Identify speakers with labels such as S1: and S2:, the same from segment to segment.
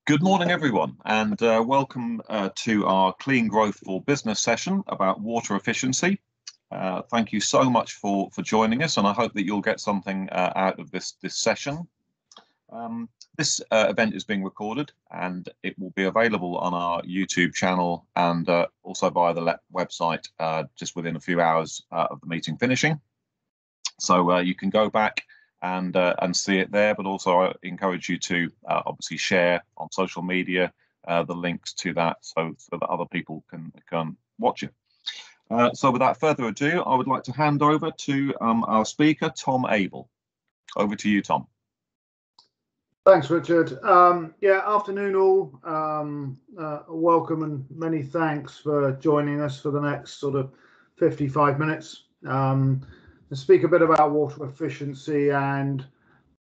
S1: Good morning, everyone, and welcome to our Clean Growth for Business session about water efficiency. Thank you so much for joining us, and I hope that you'll get something out of this session. This event is being recorded, and it will be available on our YouTube channel and also via the website just within a few hours of the meeting finishing. So you can go back and see it there, but also I encourage you to obviously share on social media the links to that so that other people can watch it. So without further ado, I would like to hand over to our speaker, Tom Abel. Over to you, Tom.
S2: Thanks, Richard. Afternoon all. Welcome and many thanks for joining us for the next sort of 55 minutes. To speak a bit about water efficiency and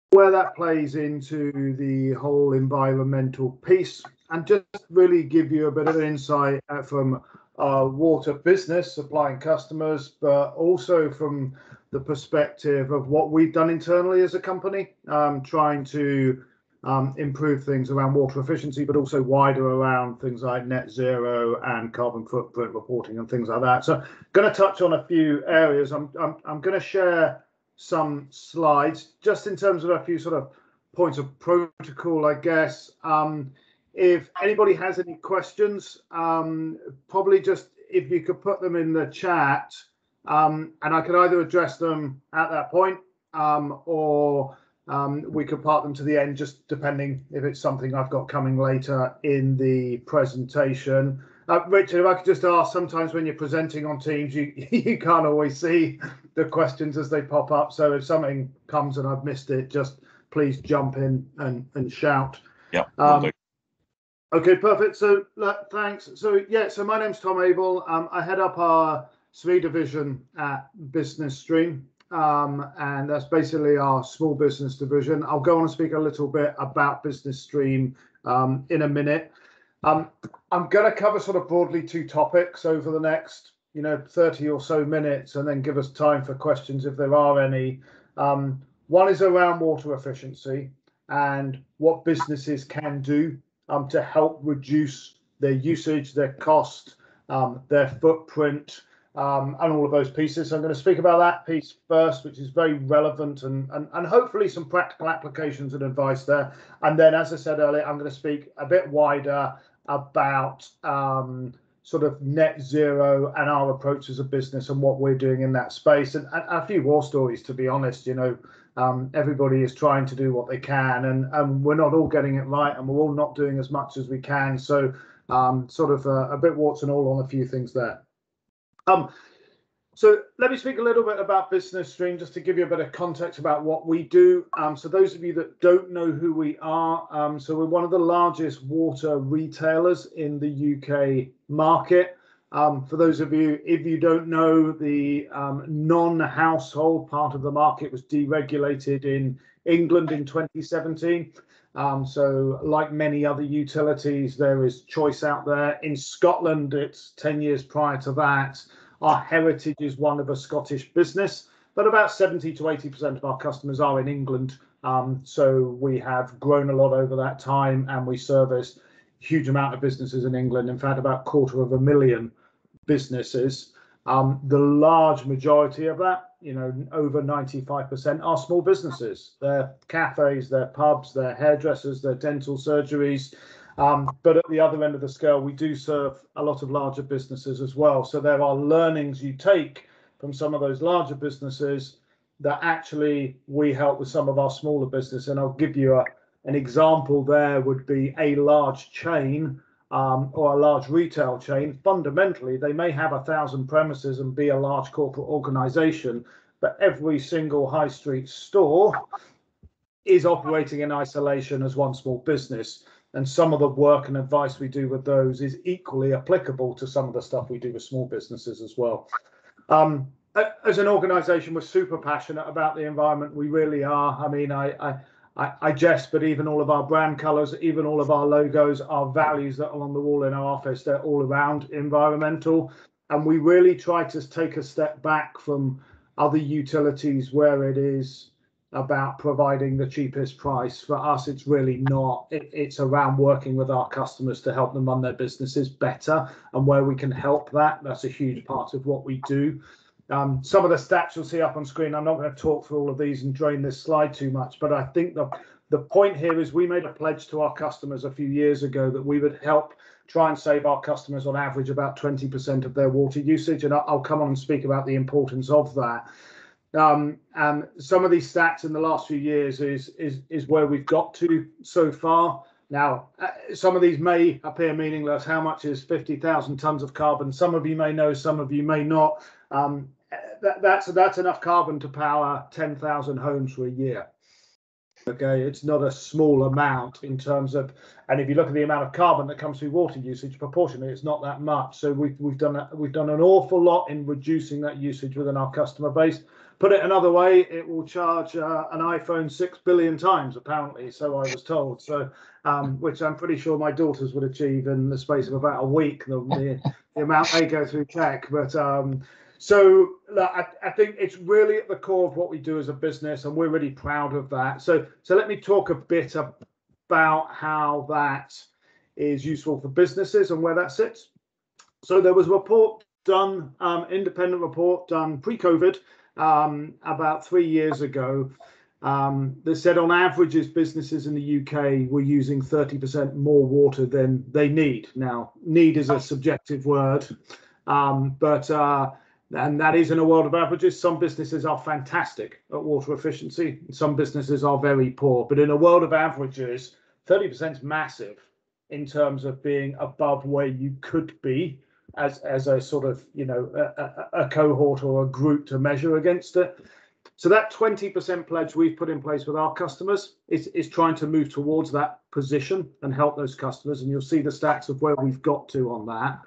S2: where that plays into the whole environmental piece, and just really give you a bit of an insight from our water business supplying customers, but also from the perspective of what we've done internally as a company, trying to improve things around water efficiency, but also wider around things like net zero and carbon footprint reporting and things like that. So going to touch on a few areas. I'm going to share some slides just in terms of a few sort of points of protocol, I guess. If anybody has any questions, probably just if you could put them in the chat, and I could either address them at that point or we could park them to the end, just depending if it's something I've got coming later in the presentation. Richard, if I could just ask, sometimes when you're presenting on Teams, you can't always see the questions as they pop up. So if something comes and I've missed it, just please jump in and shout.
S1: Yeah.
S2: Okay, perfect. So thanks. So my name's Tom Abel. I head up our SME division at Business Stream. And that's basically our small business division. I'll go on and speak a little bit about Business Stream in a minute. I'm going to cover sort of broadly two topics over the next 30 or so minutes, and then give us time for questions if there are any. One is around water efficiency and what businesses can do to help reduce their usage, their cost, their footprint, and all of those pieces. So I'm going to speak about that piece first, which is very relevant and hopefully some practical applications and advice there. And then, as I said earlier, I'm going to speak a bit wider about sort of net zero and our approach as a business and what we're doing in that space, and a few war stories, to be honest. Everybody is trying to do what they can, and we're not all getting it right, and we're all not doing as much as we can. So sort of a bit warts and all on a few things there. So let me speak a little bit about Business Stream, just to give you a bit of context about what we do. So those of you that don't know who we are, so we're one of the largest water retailers in the UK market. For those of you, if you don't know, the non-household part of the market was deregulated in England in 2017. So like many other utilities, there is choice out there. In Scotland, it's 10 years prior to that. Our heritage is one of a Scottish business, but about 70 to 80% of our customers are in England. So we have grown a lot over that time, and we service a huge amount of businesses in England. In fact, about 250,000 businesses. The large majority of that, over 95%, are small businesses. They're cafes, they're pubs, they're hairdressers, they're dental surgeries. But at the other end of the scale, we do serve a lot of larger businesses as well. So there are learnings you take from some of those larger businesses that actually we help with some of our smaller business. And I'll give you an example there would be a large chain or a large retail chain. Fundamentally, they may have 1,000 premises and be a large corporate organization, but every single high street store is operating in isolation as one small business. And some of the work and advice we do with those is equally applicable to some of the stuff we do with small businesses as well. As an organization, we're super passionate about the environment. We really are. I mean, I jest, but even all of our brand colors, even all of our logos, our values that are on the wall in our office, they're all around environmental. And we really try to take a step back from other utilities where it is about providing the cheapest price. For us, it's really not. It's around working with our customers to help them run their businesses better, and where we can help that's a huge part of what we do. Some of the stats you'll see up on screen, I'm not going to talk through all of these and drain this slide too much, but I think the point here is we made a pledge to our customers a few years ago that we would help try and save our customers on average about 20% of their water usage, and I'll come on and speak about the importance of that. And some of these stats in the last few years is where we've got to so far. Now, some of these may appear meaningless. How much is 50,000 tons of carbon? Some of you may know, some of you may not. That's enough carbon to power 10,000 homes for a year. Okay, it's not a small amount in terms of, and if you look at the amount of carbon that comes through water usage, proportionally, it's not that much. So we've done an awful lot in reducing that usage within our customer base. Put it another way, it will charge an iPhone 6 billion times, apparently, so I was told. So, which I'm pretty sure my daughters would achieve in the space of about a week, the amount they go through tech. But so I think it's really at the core of what we do as a business, and we're really proud of that. So let me talk a bit about how that is useful for businesses and where that sits. So there was a report done, independent report done pre-COVID, about 3 years ago, that said on averages businesses in the UK were using 30% more water than they need. Now, need is a subjective word, and that is in a world of averages. Some businesses are fantastic at water efficiency, and some businesses are very poor. But in a world of averages, 30% is massive in terms of being above where you could be as a sort of, a cohort or a group to measure against it. So that 20% pledge we've put in place with our customers is trying to move towards that position and help those customers. And you'll see the stats of where we've got to on that.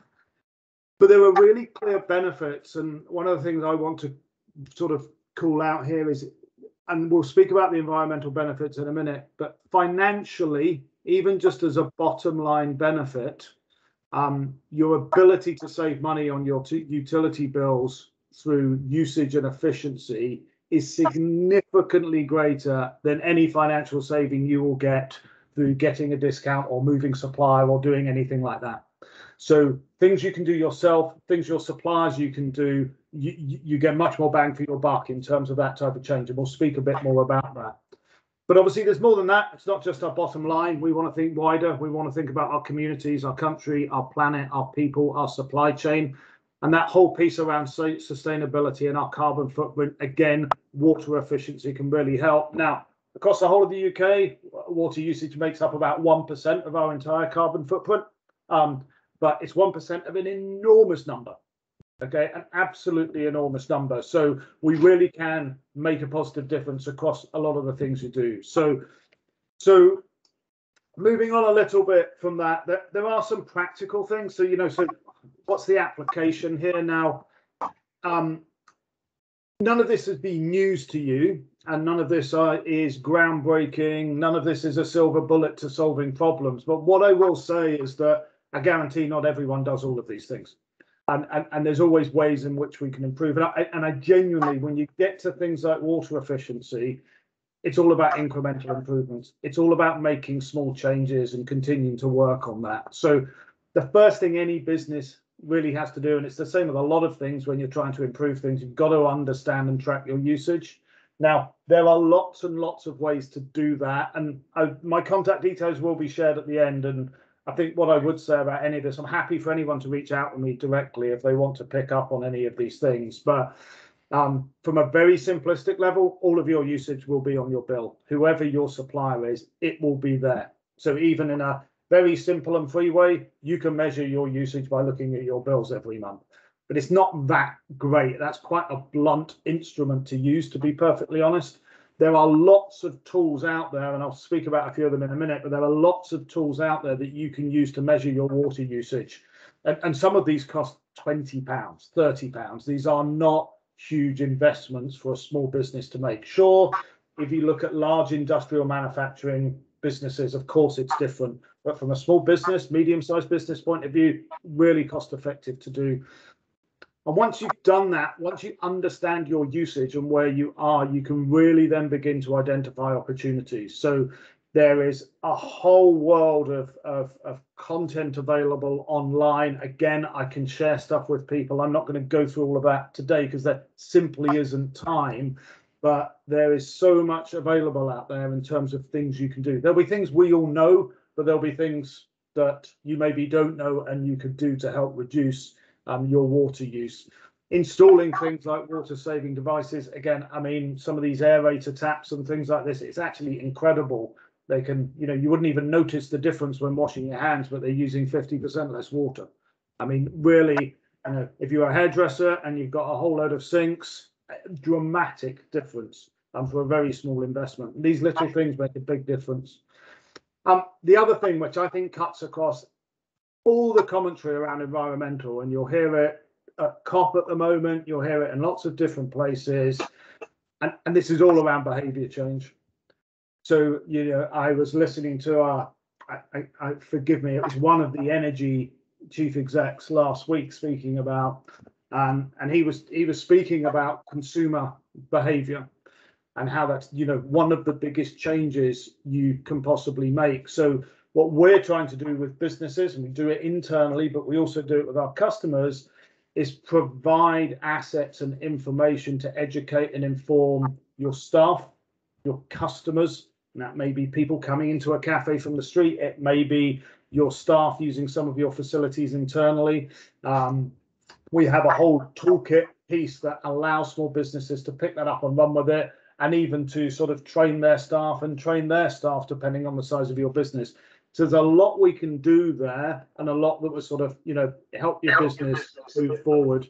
S2: But there are really clear benefits. And one of the things I want to sort of call out here is, and we'll speak about the environmental benefits in a minute, but financially, even just as a bottom line benefit, your ability to save money on your utility bills through usage and efficiency is significantly greater than any financial saving you will get through getting a discount or moving supplier or doing anything like that. So things you can do yourself, things your suppliers you can do, you get much more bang for your buck in terms of that type of change. And we'll speak a bit more about that. But obviously, there's more than that. It's not just our bottom line. We want to think wider. We want to think about our communities, our country, our planet, our people, our supply chain. And that whole piece around sustainability and our carbon footprint, again, water efficiency can really help. Now, across the whole of the UK, water usage makes up about 1% of our entire carbon footprint. But it's 1% of an enormous number. Okay, an absolutely enormous number. So we really can make a positive difference across a lot of the things you do. So moving on a little bit from that, there are some practical things. So, so what's the application here now? None of this has been news to you, and none of this is groundbreaking. None of this is a silver bullet to solving problems. But what I will say is that I guarantee not everyone does all of these things. And there's always ways in which we can improve. And I genuinely, when you get to things like water efficiency, it's all about incremental improvements. It's all about making small changes and continuing to work on that. So the first thing any business really has to do, and it's the same with a lot of things when you're trying to improve things, you've got to understand and track your usage. Now, there are lots and lots of ways to do that. And my contact details will be shared at the end. And I think what I would say about any of this, I'm happy for anyone to reach out to me directly if they want to pick up on any of these things. But from a very simplistic level, all of your usage will be on your bill. Whoever your supplier is, it will be there. So even in a very simple and free way, you can measure your usage by looking at your bills every month. But it's not that great. That's quite a blunt instrument to use, to be perfectly honest. There are lots of tools out there, and I'll speak about a few of them in a minute, but there are lots of tools out there that you can use to measure your water usage. And some of these cost £20, £30. These are not huge investments for a small business to make. Sure, if you look at large industrial manufacturing businesses, of course, it's different. But from a small business, medium-sized business point of view, really cost effective to do. And once you've done that, once you understand your usage and where you are, you can really then begin to identify opportunities. So there is a whole world of content available online. Again, I can share stuff with people. I'm not going to go through all of that today because there simply isn't time. But there is so much available out there in terms of things you can do. There'll be things we all know, but there'll be things that you maybe don't know and you could do to help reduce your water use. Installing things like water saving devices. Again, I mean, some of these aerator taps and things like this, it's actually incredible. They can, you know, you wouldn't even notice the difference when washing your hands, but they're using 50% less water. I mean, really, you know, if you're a hairdresser and you've got a whole load of sinks, dramatic difference for a very small investment. These little things make a big difference. The other thing which I think cuts across all the commentary around environmental, and you'll hear it at COP at the moment, you'll hear it in lots of different places, and this is all around behavior change. So, you know, I was listening to forgive me, it was one of the energy chief execs last week speaking about, and he was speaking about consumer behavior and how that's, you know, one of the biggest changes you can possibly make. So what we're trying to do with businesses, and we do it internally, but we also do it with our customers, is provide assets and information to educate and inform your staff, your customers. And that may be people coming into a cafe from the street. It may be your staff using some of your facilities internally. We have a whole toolkit piece that allows small businesses to pick that up and run with it, and even to sort of train their staff depending on the size of your business. So there's a lot we can do there, and a lot that will sort of, you know, help your business move forward.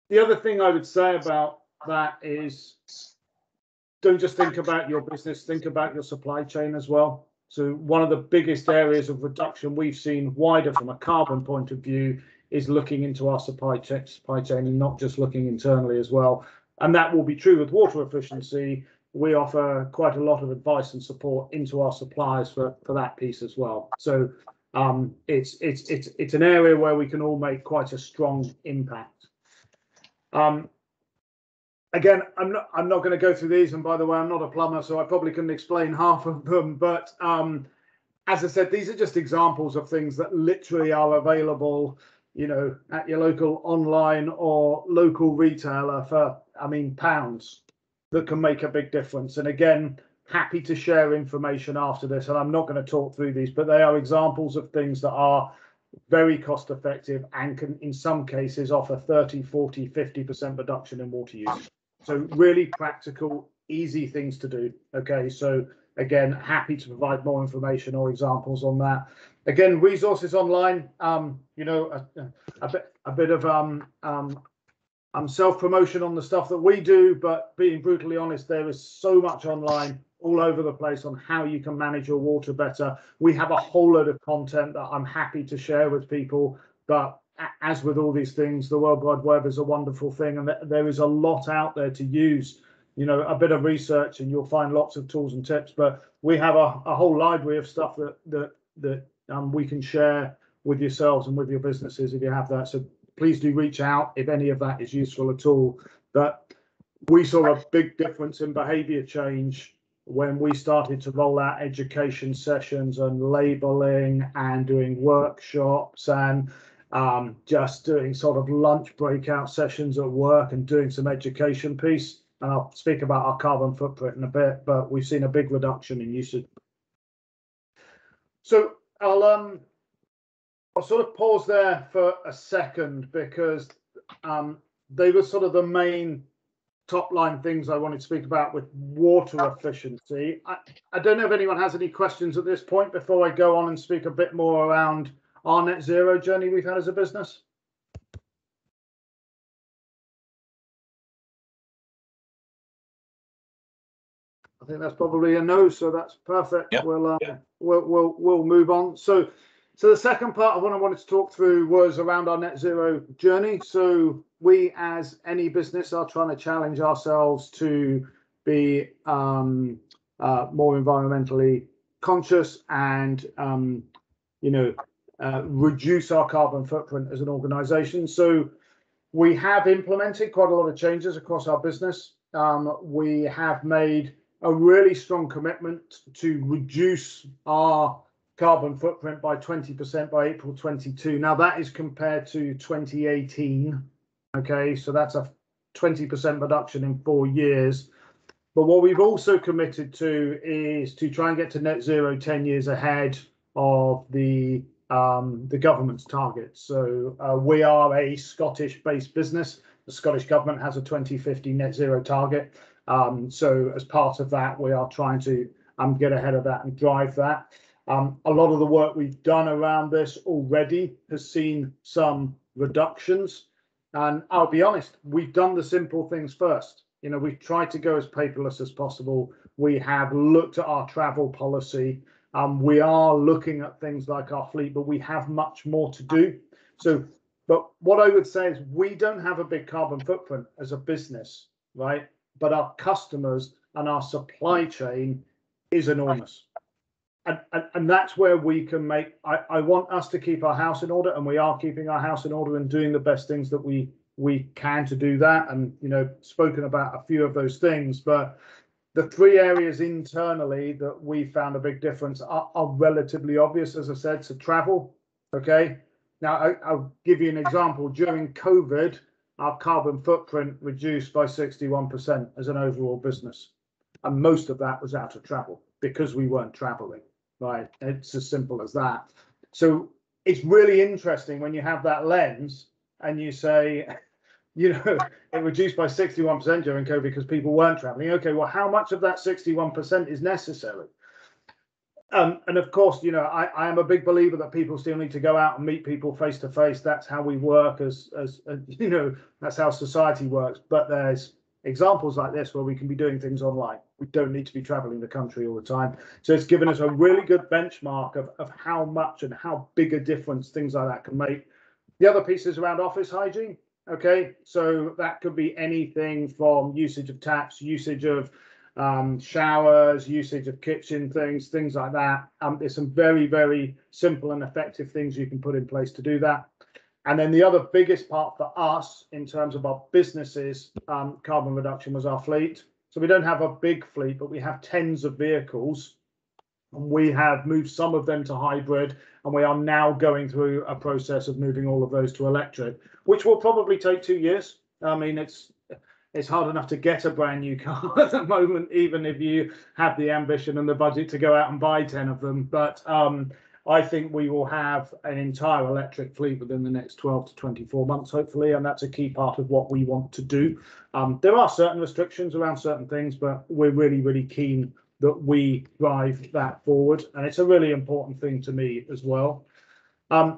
S2: The other thing I would say about that is, don't just think about your business, think about your supply chain as well. So one of the biggest areas of reduction we've seen wider from a carbon point of view is looking into our supply chain and not just looking internally as well. And that will be true with water efficiency. We offer quite a lot of advice and support into our suppliers for that piece as well. So it's an area where we can all make quite a strong impact. Again, I'm not going to go through these, and by the way, I'm not a plumber, so I probably couldn't explain half of them. But as I said, these are just examples of things that literally are available, you know, at your local online or local retailer for, I mean, pounds, that can make a big difference. And again, happy to share information after this, and I'm not going to talk through these, but they are examples of things that are very cost effective and can in some cases offer 30, 40, 50% reduction in water use. So really practical, easy things to do. Okay, so again, happy to provide more information or examples on that. Again, resources online, you know, a bit of self-promotion on the stuff that we do, but being brutally honest, there is so much online all over the place on how you can manage your water better. We have a whole load of content that I'm happy to share with people, but as with all these things, the World Wide Web is a wonderful thing, and there is a lot out there to use. You know, a bit of research and you'll find lots of tools and tips, but we have a whole library of stuff that we can share with yourselves and with your businesses if you have that. So please do reach out if any of that is useful at all. But we saw a big difference in behavior change when we started to roll out education sessions and labeling and doing workshops and just doing sort of lunch breakout sessions at work and doing some education piece. And I'll speak about our carbon footprint in a bit, but we've seen a big reduction in usage. So I'll sort of pause there for a second because they were sort of the main top line things I wanted to speak about with water efficiency. I don't know if anyone has any questions at this point before I go on and speak a bit more around our net zero journey we've had as a business. I think that's probably a no, so that's perfect. Yeah. We'll move on. So the second part of what I wanted to talk through was around our net zero journey. So we, as any business, are trying to challenge ourselves to be more environmentally conscious and reduce our carbon footprint as an organization. So We have implemented quite a lot of changes across our business. We have made a really strong commitment to reduce our carbon footprint by 20% by April 22. Now that is compared to 2018. Okay, so that's a 20% reduction in 4 years. But what we've also committed to is to try and get to net zero 10 years ahead of the government's targets. So we are a Scottish-based business. The Scottish government has a 2050 net zero target. So as part of that, we are trying to get ahead of that and drive that. A lot of the work we've done around this already has seen some reductions. And I'll be honest, we've done the simple things first. You know, we've tried to go as paperless as possible. We have looked at our travel policy. We are looking at things like our fleet, but we have much more to do. So, but what I would say is we don't have a big carbon footprint as a business, right? But our customers and our supply chain is enormous. And that's where we can make, I want us to keep our house in order, and we are keeping our house in order and doing the best things that we can to do that. And, you know, spoken about a few of those things, but the 3 areas internally that we found a big difference are relatively obvious, as I said. So travel, okay. Now I'll give you an example. During COVID, our carbon footprint reduced by 61% as an overall business. And most of that was out of travel because we weren't traveling, right? It's as simple as that. So it's really interesting when you have that lens and you say, you know, it reduced by 61% during COVID because people weren't traveling. Okay, well, how much of that 61% is necessary? And of course, you know, I am a big believer that people still need to go out and meet people face to face. That's how we work as you know, that's how society works. But there's examples like this where we can be doing things online. We don't need to be traveling the country all the time. So it's given us a really good benchmark of how much and how big a difference things like that can make. The other piece is around office hygiene. Okay, so that could be anything from usage of taps, usage of showers, usage of kitchen things like that. There's some very, very simple and effective things you can put in place to do that. And then the other biggest part for us in terms of our businesses, carbon reduction, was our fleet. So we don't have a big fleet, but we have tens of vehicles. And we have moved some of them to hybrid, and we are now going through a process of moving all of those to electric, which will probably take 2 years. I mean, it's hard enough to get a brand new car at the moment, even if you have the ambition and the budget to go out and buy 10 of them. But I think we will have an entire electric fleet within the next 12 to 24 months, hopefully, and that's a key part of what we want to do. There are certain restrictions around certain things, but we're really, really keen that we drive that forward. And it's a really important thing to me as well. I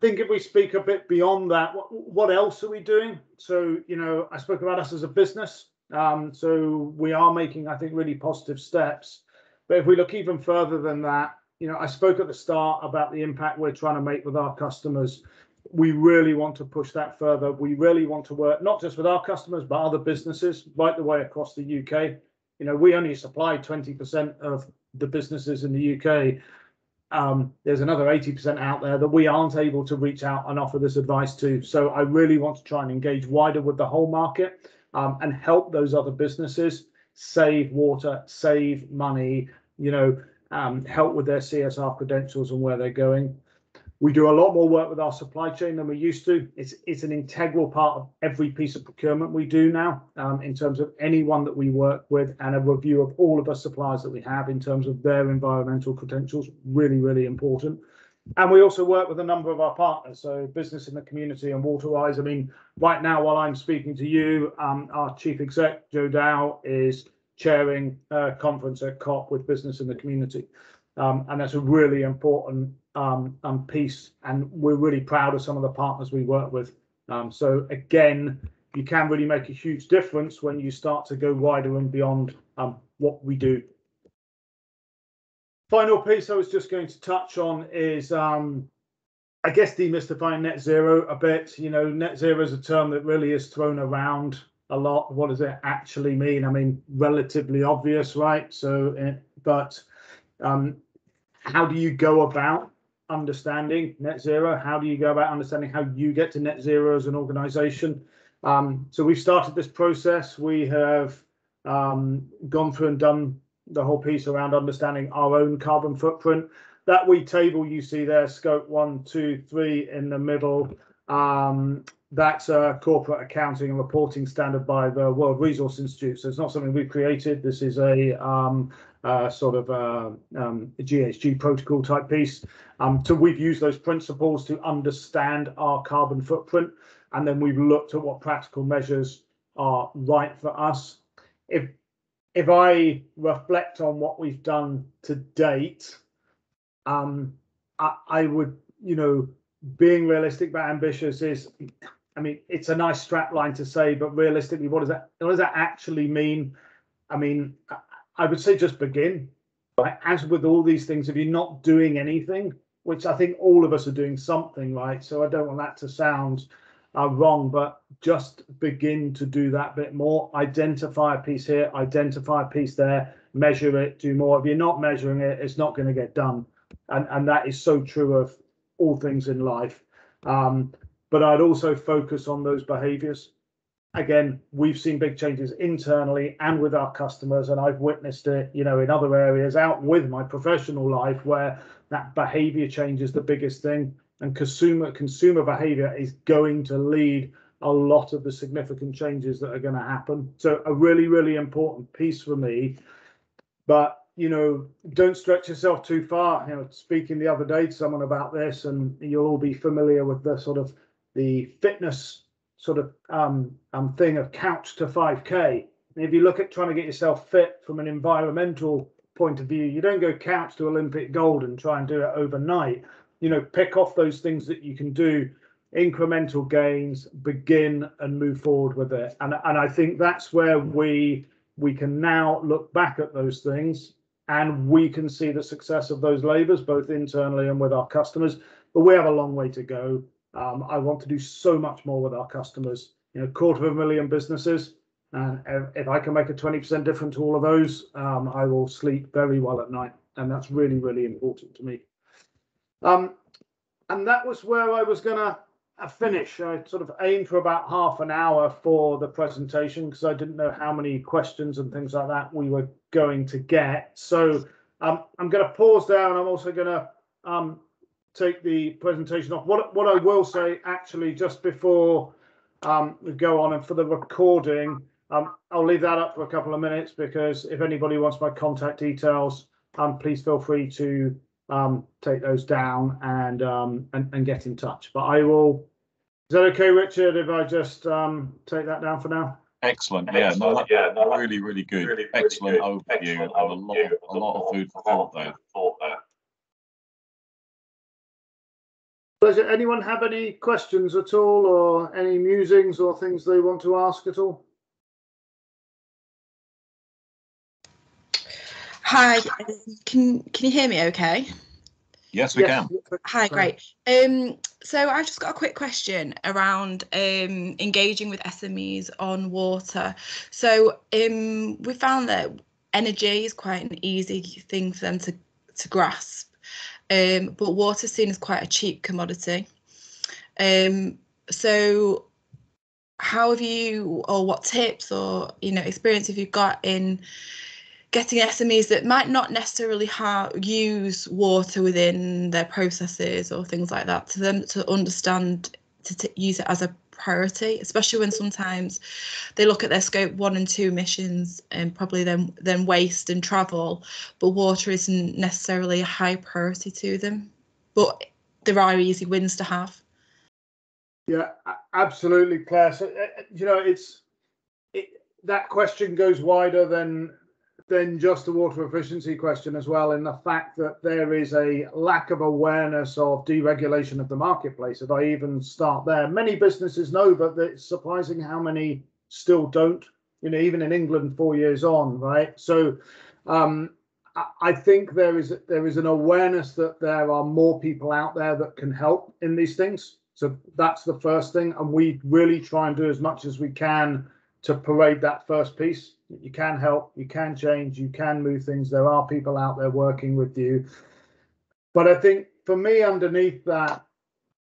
S2: think if we speak a bit beyond that, what else are we doing? So, you know, I spoke about us as a business. So we are making, I think, really positive steps. But if we look even further than that, you know, I spoke at the start about the impact we're trying to make with our customers. We really want to push that further. We really want to work not just with our customers, but other businesses right the way across the UK. You know, we only supply 20% of the businesses in the UK. There's another 80% out there that we aren't able to reach out and offer this advice to. So I really want to try and engage wider with the whole market and help those other businesses save water, save money, you know, help with their CSR credentials and where they're going. We do a lot more work with our supply chain than we used to. It's an integral part of every piece of procurement we do now, in terms of anyone that we work with, and a review of all of the suppliers that we have in terms of their environmental credentials. Really, really important. And we also work with a number of our partners, so Business in the Community and Waterwise. I mean, right now, while I'm speaking to you, our chief exec, Joe Dow, is chairing a conference at COP with Business in the Community. And that's a really important piece, and we're really proud of some of the partners we work with. So again, you can really make a huge difference when you start to go wider and beyond what we do. Final piece I was just going to touch on is, I guess, demystifying net zero a bit. You know, net zero is a term that really is thrown around a lot. What does it actually mean? I mean, relatively obvious, right? So, but how do you go about understanding net zero. How do you go about understanding how you get to net zero as an organization? So we've started this process. We have gone through and done the whole piece around understanding our own carbon footprint. That wee table you see there, scope 1, 2, 3 in the middle, that's a corporate accounting and reporting standard by the World Resource Institute. So it's not something we've created. This is a sort of a GHG protocol type piece. So we've used those principles to understand our carbon footprint, and then we've looked at what practical measures are right for us. If I reflect on what we've done to date, I would, being realistic but ambitious is, I mean, it's a nice strap line to say, but realistically, what does that actually mean? I mean, I would say just begin. Right? As with all these things, if you're not doing anything, which I think all of us are doing something, right? So I don't want that to sound wrong, but just begin to do that bit more. Identify a piece here, identify a piece there, measure it, do more. If you're not measuring it, it's not going to get done. And that is so true of all things in life. But I'd also focus on those behaviors. Again, we've seen big changes internally and with our customers, and I've witnessed it, in other areas out with my professional life where that behavior change is the biggest thing. And consumer behavior is going to lead a lot of the significant changes that are going to happen. So a really, really important piece for me. But, don't stretch yourself too far. Speaking the other day to someone about this, and you'll all be familiar with the sort of the fitness sort of thing of couch to 5K. And if you look at trying to get yourself fit from an environmental point of view, you don't go couch to Olympic gold and try and do it overnight. Pick off those things that you can do, incremental gains, begin and move forward with it. And I think that's where we can now look back at those things, and we can see the success of those labors, both internally and with our customers. But we have a long way to go. I want to do so much more with our customers. 250,000 businesses, and if I can make a 20% difference to all of those, I will sleep very well at night, and that's really, really important to me. And that was where I was gonna finish. I sort of aimed for about half an hour for the presentation because I didn't know how many questions and things like that we were going to get. So I'm going to pause there, and I'm also going to take the presentation off. What I will say, actually, just before we go on, and for the recording, I'll leave that up for a couple of minutes, because if anybody wants my contact details, please feel free to take those down and get in touch. But I will. Is that okay, Richard, if I just take that down for now?
S1: Excellent. Yeah, no, really, really good. Really, excellent overview. A lot of food for thought there.
S2: Does anyone have any questions at all, or any musings or things they want to ask at all?
S3: Hi, can you hear me okay?
S1: Yes, we can.
S3: Hi, great. So I've just got a quick question around engaging with SMEs on water. So we found that energy is quite an easy thing for them to grasp, but water is seen as quite a cheap commodity. So how have you, or what tips or experience have you got in getting SMEs that might not necessarily use water within their processes or things like that, to them to understand to use it as a priority, especially when sometimes they look at their scope 1 and 2 emissions and probably then waste and travel, but water isn't necessarily a high priority to them, but there are easy wins to have.
S2: Yeah, absolutely, Claire. So that question goes wider than just the water efficiency question as well, in the fact that there is a lack of awareness of deregulation of the marketplace. If I even start there, many businesses know, but it's surprising how many still don't, even in England 4 years on, right? So I think there is an awareness that there are more people out there that can help in these things. So that's the first thing, and we really try and do as much as we can to parade that first piece. You can help, you can change, you can move things. There are people out there working with you. But I think for me, underneath that,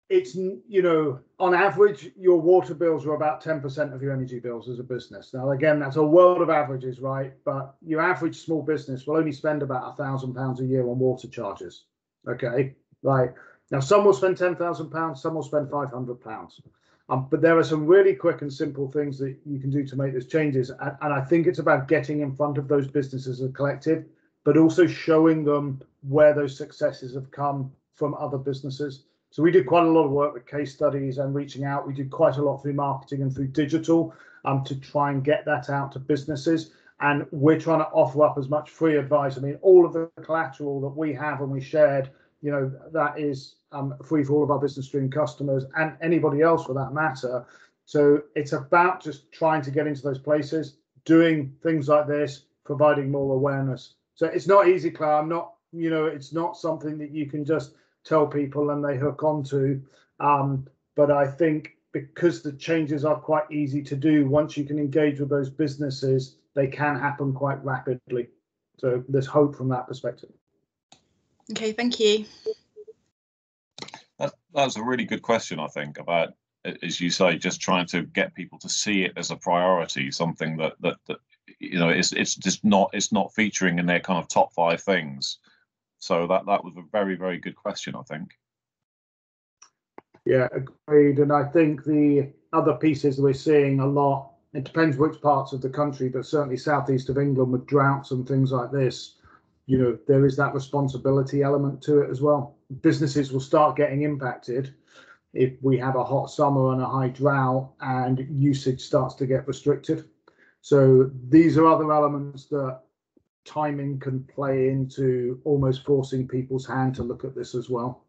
S2: it's, you know, on average, your water bills are about 10% of your energy bills as a business. Now, again, that's a world of averages, right? But your average small business will only spend about £1,000 a year on water charges. Okay, right. Now, some will spend £10,000, some will spend £500. But there are some really quick and simple things that you can do to make those changes. And I think it's about getting in front of those businesses as a collective, but also showing them where those successes have come from other businesses. So we did quite a lot of work with case studies and reaching out. We did quite a lot through marketing and through digital to try and get that out to businesses. And we're trying to offer up as much free advice. I mean, all of the collateral that we have and we shared, you know, that is free for all of our business stream customers and anybody else for that matter. So it's about just trying to get into those places, doing things like this, providing more awareness. So it's not easy, Claire. I'm not, you know, it's not something that you can just tell people and they hook onto. But I think because the changes are quite easy to do, once you can engage with those businesses, they can happen quite rapidly. So there's hope from that perspective.
S3: Okay, thank you.
S1: That's a really good question, I think, about, as you say, just trying to get people to see it as a priority, something that you know, it's just not, it's not featuring in their kind of top 5 things. So that was a very, very good question, I think.
S2: Yeah, agreed. And I think the other pieces we're seeing a lot, it depends which parts of the country, but certainly southeast of England with droughts and things like this, you know, there is that responsibility element to it as well. Businesses will start getting impacted if we have a hot summer and a high drought and usage starts to get restricted. So these are other elements that timing can play into, almost forcing people's hand to look at this as well.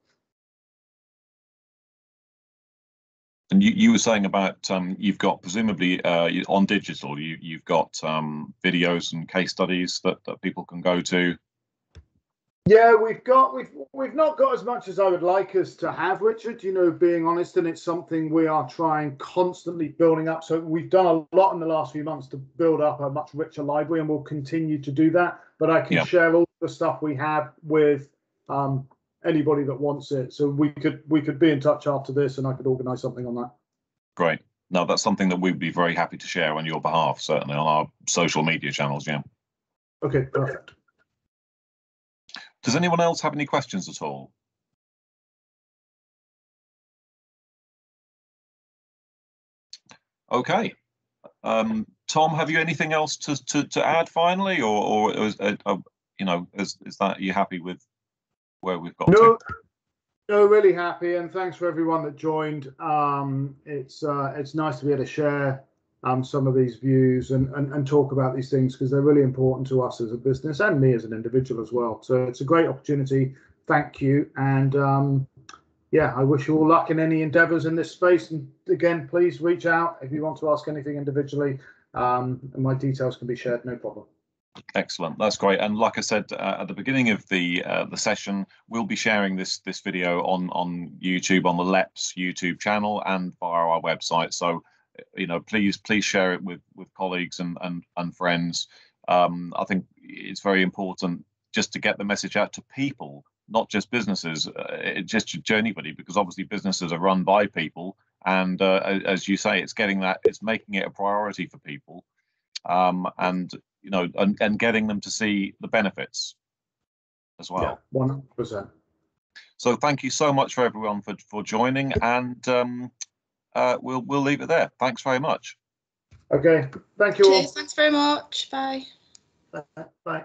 S1: And you were saying about you've got presumably on digital, you've got videos and case studies that people can go to.
S2: Yeah, we've not got as much as I would like us to have, Richard, you know, being honest, and it's something we are trying constantly building up. So we've done a lot in the last few months to build up a much richer library, and we'll continue to do that. But I can share all the stuff we have with anybody that wants it. So we could be in touch after this, and I could organise something on that. Great.
S1: No, that's something that we'd be very happy to share on your behalf, certainly on our social media channels. Yeah.
S2: Okay, perfect.
S1: Does anyone else have any questions at all? Okay. Tom, have you anything else to add finally, or is, you know, is that, you happy with where we've got to?
S2: No, really happy, and thanks for everyone that joined. It's nice to be able to share some of these views and talk about these things, because they're really important to us as a business and me as an individual as well. So it's a great opportunity. Thank you. And yeah, I wish you all luck in any endeavors in this space. And again, please reach out if you want to ask anything individually. And my details can be shared, no problem.
S1: Excellent, that's great. And like I said at the beginning of the session, we'll be sharing this video on YouTube, on the LEPS YouTube channel, and via our website. So, you know, please share it with colleagues and friends. I think it's very important just to get the message out to people, not just businesses, just to anybody, because obviously businesses are run by people, and as you say, it's making it a priority for people, and you know, and getting them to see the benefits as well.
S2: Yeah, 100%.
S1: So thank you so much for everyone for joining, and we'll leave it there. Thanks very much.
S2: Okay, thank you all.
S3: Cheers, thanks very much. Bye.
S2: Bye.